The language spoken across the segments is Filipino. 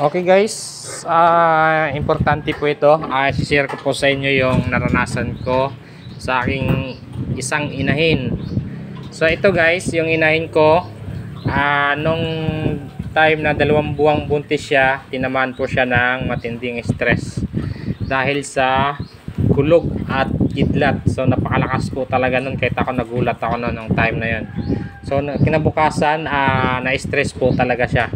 Okay guys, importante po ito. I-share ko po sa inyo yung naranasan ko sa aking isang inahin. So ito guys, yung inahin ko, nung time na 2 buwang buntis siya, tinamaan po siya ng matinding stress dahil sa kulog at kidlat. So napakalakas po talaga nun, kahit ako nagulat ako noon nung time na yun. So kinabukasan, na-stress po talaga siya.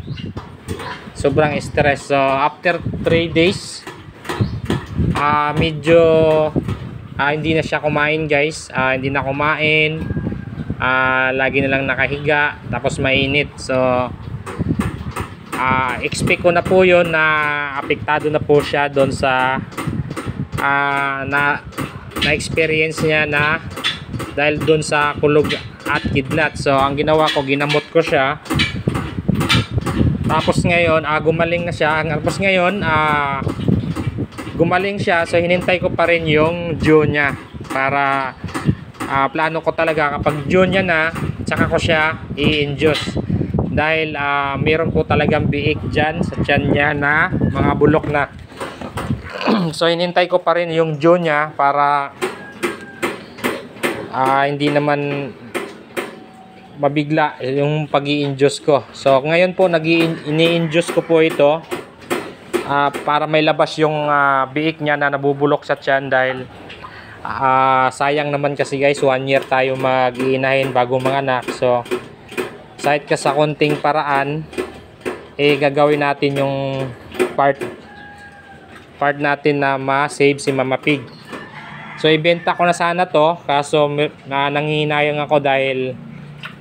Sobrang stress. So after 3 days, medyo hindi na siya kumain guys. Hindi na kumain, lagi na lang nakahiga, tapos mainit. So expect ko na po yun na apektado na po siya doon sa na experience niya na dahil doon sa kulog at kidlat. So ang ginawa ko, ginamot ko siya. Tapos ngayon, gumaling na siya. Tapos ngayon, gumaling siya. So hinintay ko pa rin yung June niya. Para plano ko talaga kapag June niya na, tsaka ko siya i-induce. Dahil meron po talagang biik dyan sa tiyan niya na mga bulok na. So hinintay ko pa rin yung June niya para hindi naman mabigla yung pag-i-induce ko. So ngayon po ini-induce ko po ito para may labas yung biik niya na nabubulok sa tiyan. Dahil sayang naman kasi guys, 1 year tayo mag-iinahin bago manganak. So kahit ka sa konting paraan, gagawin natin yung part natin na ma-save si Mama Pig. So ibenta ko na sana to, kaso nangihinayang ako dahil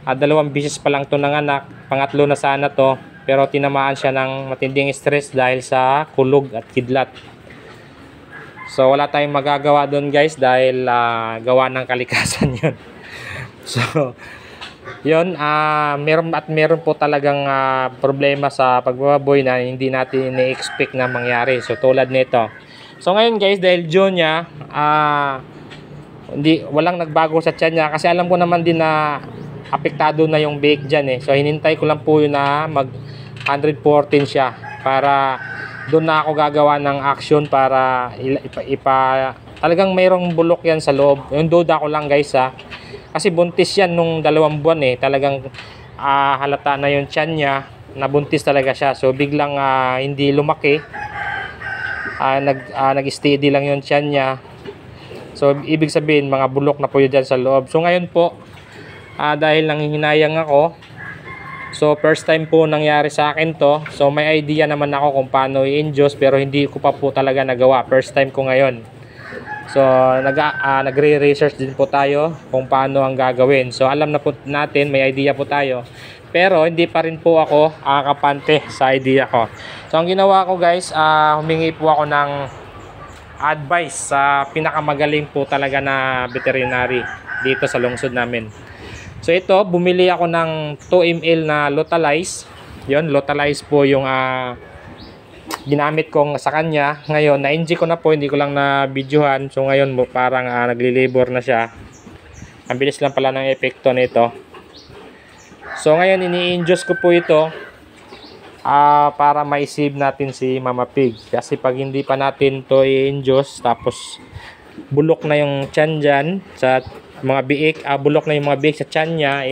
2 beses pa lang to nanganak. Pangatlo na sana to, pero tinamaan siya ng matinding stress dahil sa kulog at kidlat. So wala tayong magagawa doon guys, dahil gawa ng kalikasan yun. So yun, meron po talagang problema sa pagbababoy na hindi natin i-expect na mangyari. So tulad nito. So ngayon guys, dahil June niya, walang nagbago sa tiyan niya, kasi alam ko naman din na apektado na yung bake dyan So hinintay ko lang po yun na mag 114 siya, para doon na ako gagawa ng action para talagang mayroong bulok yan sa loob. Yung duda ko lang guys kasi buntis yan nung 2 buwan talagang halata na yung tiyan niya, nabuntis talaga siya. So biglang hindi lumaki, nag-steady lang yung tiyan niya. So ibig sabihin mga bulok na po yun dyan sa loob. So ngayon po, dahil nanghihinayang ako, so first time po nangyari sa akin to. So may idea naman ako kung paano i-induce, pero hindi ko pa po talaga nagawa. First time ko ngayon. So nagre-research din po tayo kung paano ang gagawin. So alam na po natin, may idea po tayo, pero hindi pa rin po ako kapante sa idea ko. So ang ginawa ko guys, humingi po ako ng advice sa pinakamagaling po talaga na veterinary dito sa lungsod namin. So ito, bumili ako ng 2 ml na Lutalize. Yun, Lutalize po yung ginamit kong sa kanya. Ngayon, na-NG ko na po, hindi ko lang na-videohan. So ngayon, parang nagli-labor na siya. Ang bilis lang pala ng epekto nito. So ngayon, ini-induce ko po ito para ma-save natin si Mama Pig. Kasi pag hindi pa natin to i-induce, tapos bulok na yung tiyan dyan sa mga biik, bulok na yung mga biik sa tiyan niya,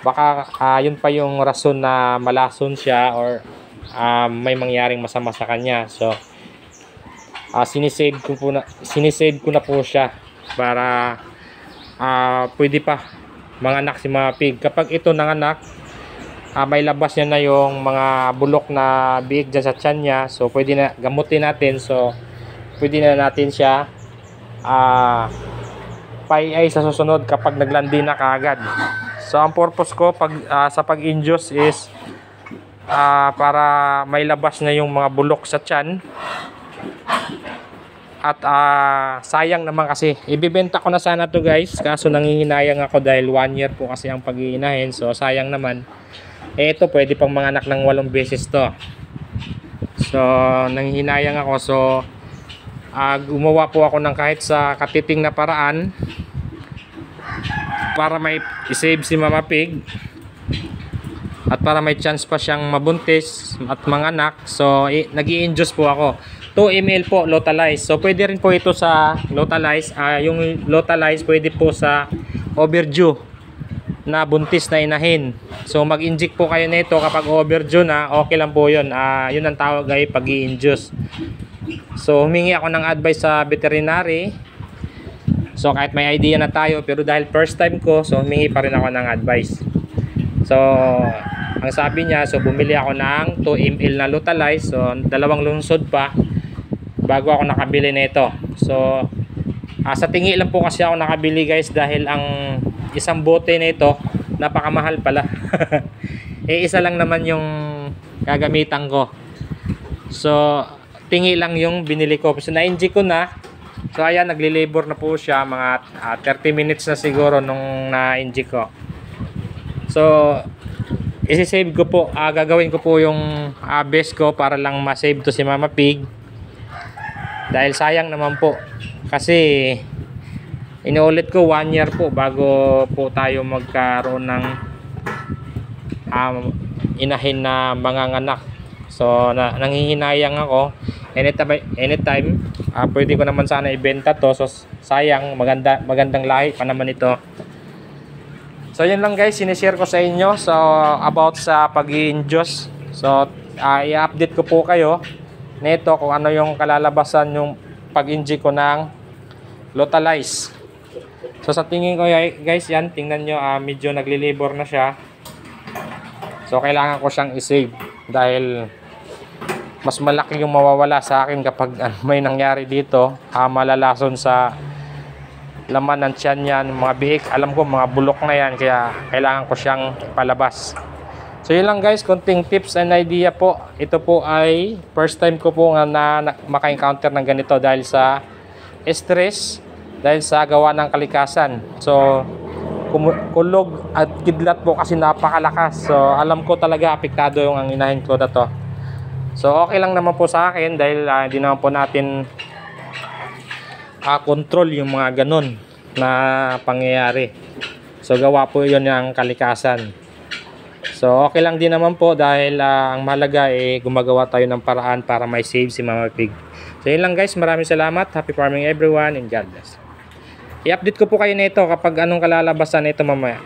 baka yun pa yung rason na malason siya or may mangyaring masama sa kanya. So sinisave ko na po siya para pwede pa manganak si Mama Pig. Kapag ito nanganak, may labas niya na yung mga bulok na biik dyan sa tiyan niya. So pwede na gamutin natin. So pwede na natin siya pa-AI sa susunod kapag naglandi na kaagad. So ang purpose ko sa pag-induce is para may labas na yung mga bulok sa tiyan. At sayang naman kasi ibibenta ko na sana to guys, kaso nangihinayang ako dahil 1 year po kasi ang pag-iinahin. So sayang naman. Ito pwede pang manganak ng 8 beses to. So nangihinayang ako. So gumawa po ako ng kahit sa katiting na paraan para may i-save si Mama Pig. at para may chance pa siyang mabuntis at manganak. So nag-i-induce po ako. 2 ml po Localize. So pwede rin po ito sa Localize. Yung Localize pwede po sa overdue na buntis na inahin. So mag-inject po kayo nito kapag overdue na, okay lang po 'yun. Yun ang tawag ay pag-i-induce. So humingi ako ng advice sa veterinary. So kahit may idea na tayo, pero dahil first time ko, so humingi pa rin ako ng advice. So ang sabi niya, so bumili ako ng 2 ml na Localize. So 2 lungsod pa bago ako nakabili nito. So sa tingi lang po kasi ako nakabili guys, dahil ang isang bote nito napakamahal pala. Isa lang naman yung gagamitan ko. So tingi lang yung binili ko. So na-inject ko na. So ayan, nagli-labor na po siya. Mga 30 minutes na siguro nung na-inject ko. So isi-save ko po. Gagawin ko po yung best ko para lang ma-save to si Mama Pig. Dahil sayang naman po. Kasi inuulit ko 1 year po bago po tayo magkaroon ng inahin na manganganak. So nanghihinayang ako. Anytime pwede ko naman sana ibenta to. So sayang, magandang lahi pa naman ito. So yun lang guys, sinishare ko sa inyo so about sa pag-i-induce. So i-update ko po kayo nito kung ano yung kalalabasan yung pag-inject ko ng Localize. So sa tingin ko guys, yan, tingnan nyo, medyo nagli-labor na siya. So kailangan ko siyang i-save dahil mas malaki yung mawawala sa akin kapag may nangyari dito. Malalason sa laman ng tiyan yan, mga biik. Alam ko mga bulok na yan, kaya kailangan ko siyang palabas. So yun lang guys, konting tips and idea po. Ito po ay first time ko po na maka-encounter ng ganito dahil sa stress, dahil sa gawa ng kalikasan. So kulog at kidlat po kasi napakalakas. So alam ko talaga apektado yung ang inahin ko na to. So okay lang naman po sa akin dahil hindi naman po natin control yung mga ganun na pangyayari. So gawa po yun ng kalikasan. So okay lang din naman po dahil ang mahalaga gumagawa tayo ng paraan para may save si Mama Pig. So yun lang guys, maraming salamat. Happy farming everyone and God bless. I-update ko po kayo nito kapag anong kalalabasan nito mamaya.